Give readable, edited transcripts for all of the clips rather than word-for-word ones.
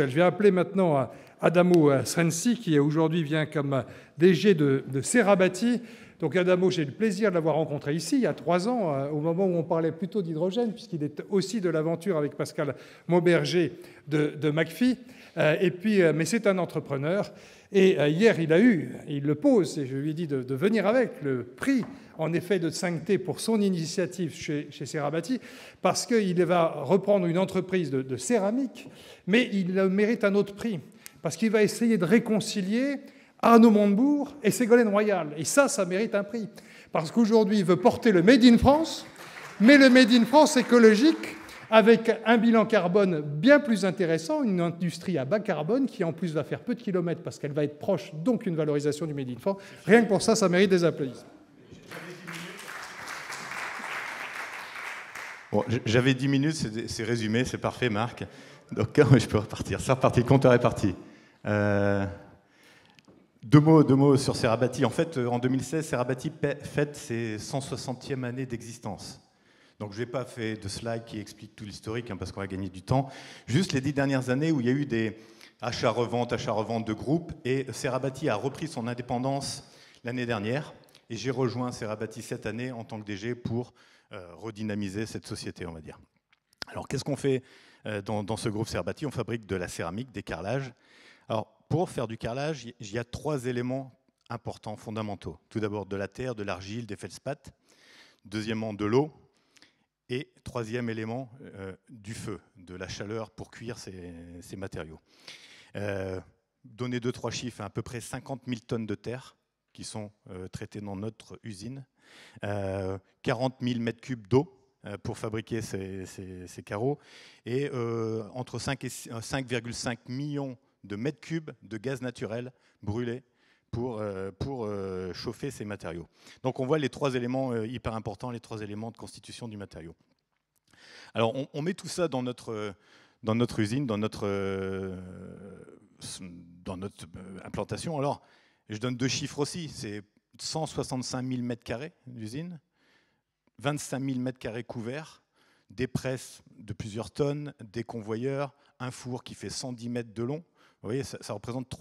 Je vais appeler maintenant Adamo Srensi, qui aujourd'hui vient comme DG de Serabati. Donc Adamo, j'ai le plaisir de l'avoir rencontré ici, il y a 3 ans, au moment où on parlait plutôt d'hydrogène, puisqu'il est aussi de l'aventure avec Pascal Mauberger de McPhy. Mais c'est un entrepreneur. Et hier, il le pose, et je lui ai dit de venir avec le prix, en effet, de 5T pour son initiative chez Serabati, parce qu'il va reprendre une entreprise de céramique, mais il mérite un autre prix, parce qu'il va essayer de réconcilier Arnaud Montebourg et Ségolène Royal. Et ça mérite un prix. Parce qu'aujourd'hui, il veut porter le Made in France, mais le Made in France écologique, avec un bilan carbone bien plus intéressant, une industrie à bas carbone qui en plus va faire peu de kilomètres parce qu'elle va être proche, donc une valorisation du Made in France. Rien que pour ça mérite des applaudissements. Bon, j'avais 10 minutes, c'est résumé, c'est parfait, Marc. Donc je peux repartir. C'est reparti, le compteur est parti. Deux mots sur Serabati. En fait, en 2016, Serabati fête ses 160e année d'existence. Donc je n'ai pas fait de slide qui explique tout l'historique, parce qu'on va gagner du temps. Juste les 10 dernières années où il y a eu des achats-reventes de groupes, et Serabati a repris son indépendance l'année dernière. Et j'ai rejoint Serabati cette année en tant que DG pour redynamiser cette société, on va dire. Alors qu'est-ce qu'on fait dans ce groupe Serabati? On fabrique de la céramique, des carrelages. Alors pour faire du carrelage, il y a 3 éléments importants, fondamentaux. Tout d'abord de la terre, de l'argile, des feldspaths. Deuxièmement, de l'eau. Et troisième élément, du feu, de la chaleur pour cuire ces matériaux. Donner 2-3 chiffres, à peu près 50 000 tonnes de terre qui sont traitées dans notre usine, 40 000 mètres cubes d'eau pour fabriquer ces carreaux, et entre 5 et 5,5 millions de mètres cubes de gaz naturel brûlé pour chauffer ces matériaux. Donc on voit les 3 éléments hyper importants, les 3 éléments de constitution du matériau. Alors on met tout ça dans notre usine, dans notre implantation. Alors je donne 2 chiffres aussi, c'est 165 000 mètres carrés d'usine, 25 000 mètres carrés couverts, des presses de plusieurs tonnes, des convoyeurs, un four qui fait 110 mètres de long. Vous voyez, ça représente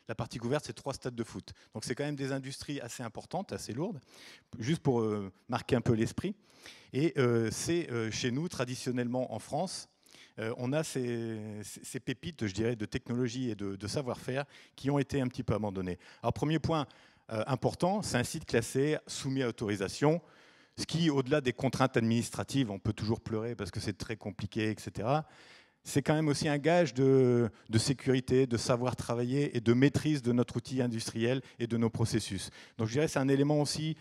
la partie couverte, c'est 3 stades de foot. Donc c'est quand même des industries assez importantes, assez lourdes, juste pour marquer un peu l'esprit. Et c'est chez nous, traditionnellement en France, on a ces pépites, je dirais, de technologie et de savoir-faire qui ont été un petit peu abandonnées. Alors premier point important, c'est un site classé, soumis à autorisation, ce qui, au-delà des contraintes administratives, on peut toujours pleurer parce que c'est très compliqué, etc., c'est quand même aussi un gage de sécurité, de savoir travailler et de maîtrise de notre outil industriel et de nos processus. Donc je dirais que c'est un élément aussi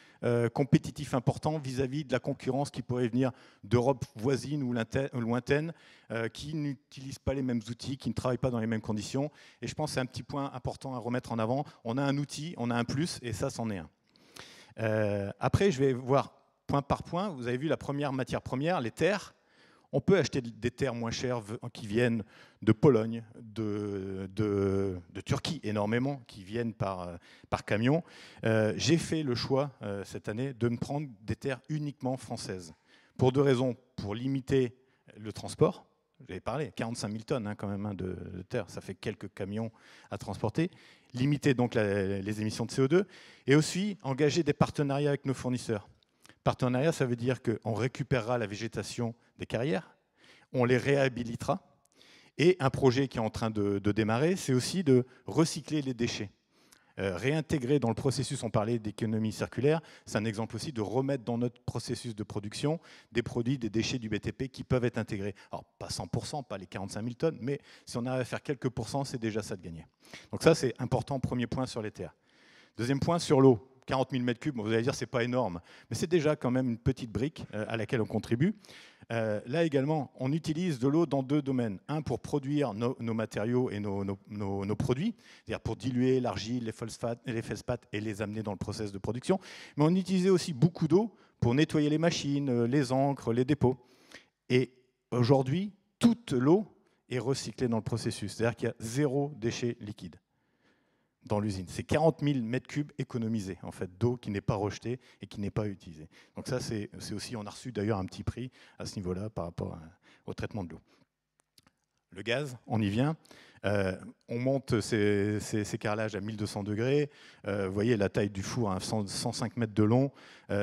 compétitif important vis-à-vis de la concurrence qui pourrait venir d'Europe voisine ou lointaine, qui n'utilisent pas les mêmes outils, qui ne travaillent pas dans les mêmes conditions. Et je pense que c'est un petit point important à remettre en avant. On a un outil, on a un plus, et ça, c'en est un. Après, je vais voir point par point. Vous avez vu la première matière première, les terres. On peut acheter des terres moins chères qui viennent de Pologne, de Turquie énormément, qui viennent par camion. J'ai fait le choix cette année de me prendre des terres uniquement françaises. Pour 2 raisons. Pour limiter le transport. J'avais parlé, 45 000 tonnes quand même de terre, ça fait quelques camions à transporter. Limiter donc les émissions de CO2. Et aussi engager des partenariats avec nos fournisseurs. Partenariat, ça veut dire qu'on récupérera la végétation des carrières, on les réhabilitera, et un projet qui est en train de démarrer, c'est aussi de recycler les déchets. Réintégrer dans le processus, on parlait d'économie circulaire, c'est un exemple aussi de remettre dans notre processus de production des produits, des déchets du BTP qui peuvent être intégrés. Alors pas 100%, pas les 45 000 tonnes, mais si on arrive à faire quelques pourcents, c'est déjà ça de gagner. Donc ça, c'est important, premier point sur les terres. Deuxième point, sur l'eau. 40 000 mètres cubes, vous allez dire, c'est pas énorme, mais c'est déjà quand même une petite brique à laquelle on contribue. Là également, on utilise de l'eau dans 2 domaines. Un, pour produire nos matériaux et nos produits, c'est-à-dire pour diluer l'argile, les feldspaths et les amener dans le process de production. Mais on utilisait aussi beaucoup d'eau pour nettoyer les machines, les encres, les dépôts. Et aujourd'hui, toute l'eau est recyclée dans le processus, c'est-à-dire qu'il y a 0 déchet liquide dans l'usine. C'est 40 000 mètres cubes économisés en fait, d'eau qui n'est pas rejetée et qui n'est pas utilisée. Donc ça, c'est aussi, on a reçu d'ailleurs un petit prix à ce niveau-là par rapport au traitement de l'eau. le gaz, on y vient. On monte ces carrelages à 1200 degrés. Vous voyez la taille du four, hein, 105 mètres de long.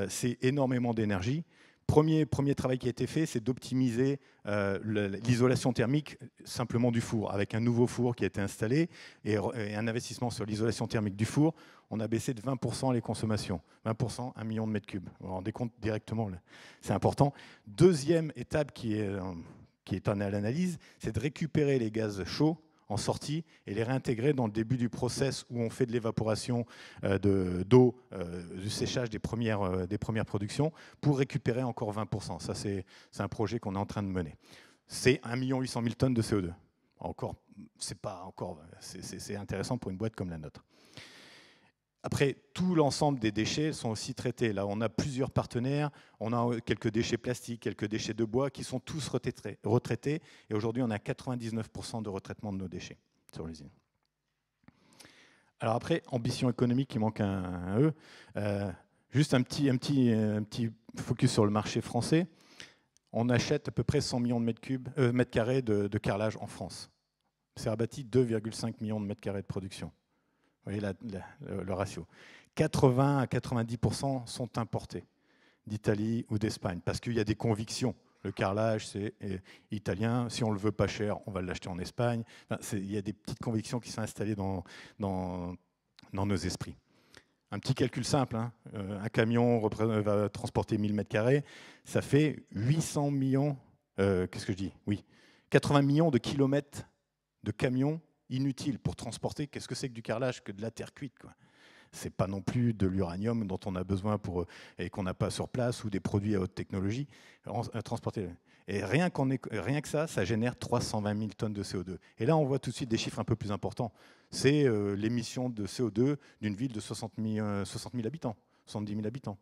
C'est énormément d'énergie. Premier travail qui a été fait, c'est d'optimiser l'isolation thermique simplement du four. Avec un nouveau four qui a été installé et un investissement sur l'isolation thermique du four, on a baissé de 20% les consommations. 20%, 1 million de mètres cubes. Vous vous rendez compte directement, c'est important. Deuxième étape qui est à l'analyse, c'est de récupérer les gaz chauds en sortie et les réintégrer dans le début du process où on fait de l'évaporation d'eau, du séchage des premières productions pour récupérer encore 20%. Ça, c'est un projet qu'on est en train de mener. C'est 1 800 000 tonnes de CO2. C'est intéressant pour une boîte comme la nôtre. Après, tout l'ensemble des déchets sont aussi traités. Là, on a plusieurs partenaires. On a quelques déchets plastiques, quelques déchets de bois qui sont tous retraités. Et aujourd'hui, on a 99% de retraitement de nos déchets sur l'usine. Alors après, ambition économique, il manque un E. Juste un petit focus sur le marché français. On achète à peu près 100 millions de mètres carrés de carrelage en France. Cerabati, 2,5 millions de mètres carrés de production. Vous voyez le ratio. 80 à 90% sont importés d'Italie ou d'Espagne parce qu'il y a des convictions. Le carrelage, c'est italien. Si on ne le veut pas cher, on va l'acheter en Espagne. Enfin, il y a des petites convictions qui sont installées dans nos esprits. Un petit calcul simple. Hein. Un camion va transporter 1000 mètres carrés. Ça fait 800 millions, qu'est-ce que je dis ? Oui, 80 millions de kilomètres de camions inutile pour transporter. Qu'est-ce que c'est que du carrelage que de la terre cuite, quoi. C'est pas non plus de l'uranium dont on a besoin et qu'on n'a pas sur place ou des produits à haute technologie à transporter. Et rien que ça génère 320 000 tonnes de CO2. Et là, on voit tout de suite des chiffres un peu plus importants. C'est l'émission de CO2 d'une ville de 60 000 habitants, 70 000 habitants.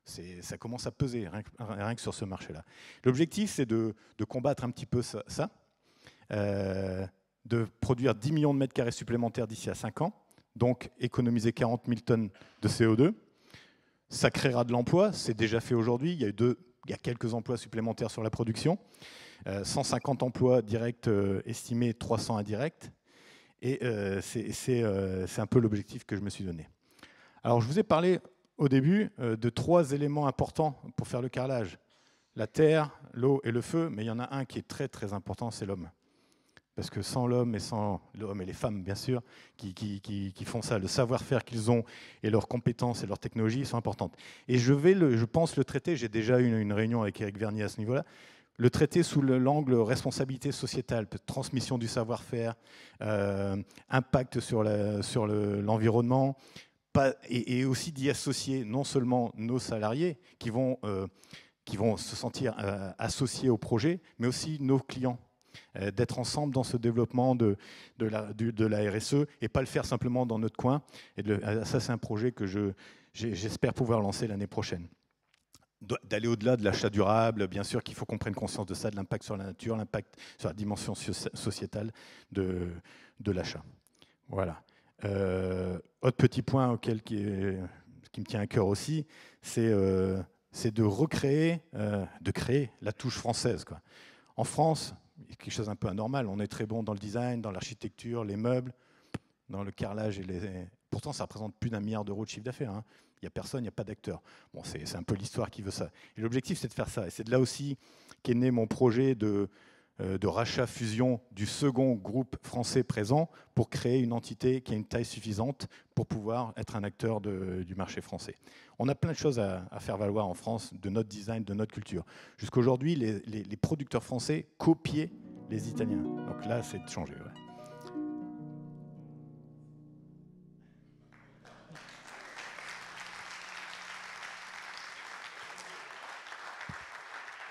Ça commence à peser rien que sur ce marché-là. L'objectif, c'est de combattre un petit peu ça. De produire 10 millions de mètres carrés supplémentaires d'ici à 5 ans, donc économiser 40 000 tonnes de CO2. Ça créera de l'emploi, c'est déjà fait aujourd'hui, il y a quelques emplois supplémentaires sur la production, 150 emplois directs estimés, 300 indirects, et c'est un peu l'objectif que je me suis donné. Alors je vous ai parlé au début de 3 éléments importants pour faire le carrelage. La terre, l'eau et le feu, mais il y en a un qui est très très important, c'est l'homme. Parce que sans l'homme et les femmes, bien sûr, qui font ça, le savoir-faire qu'ils ont et leurs compétences et leurs technologies sont importantes. Et je pense le traiter, j'ai déjà eu une réunion avec Éric Vernier à ce niveau-là, le traiter sous l'angle responsabilité sociétale, transmission du savoir-faire, impact sur l'environnement, et aussi d'y associer non seulement nos salariés qui vont se sentir associés au projet, mais aussi nos clients. D'être ensemble dans ce développement de la RSE et pas le faire simplement dans notre coin. Et ça, c'est un projet que j'espère pouvoir lancer l'année prochaine. D'aller au-delà de l'achat durable, bien sûr qu'il faut qu'on prenne conscience de ça, de l'impact sur la nature, l'impact sur la dimension sociétale de l'achat. Voilà. Autre petit point qui me tient à cœur aussi, c'est de créer la touche française, quoi. En France, quelque chose d'un peu anormal. On est très bon dans le design, dans l'architecture, les meubles, dans le carrelage. Pourtant, ça représente plus d'1 milliard d'euros de chiffre d'affaires. Hein. Il n'y a personne, il n'y a pas d'acteur. Bon, c'est un peu l'histoire qui veut ça. Et l'objectif, c'est de faire ça. Et c'est de là aussi qu'est né mon projet de rachat-fusion du second groupe français présent pour créer une entité qui a une taille suffisante pour pouvoir être un acteur du marché français. On a plein de choses à faire valoir en France, de notre design, de notre culture. Jusqu'à aujourd'hui, les producteurs français copiaient les Italiens. Donc là, c'est de changer. Ouais.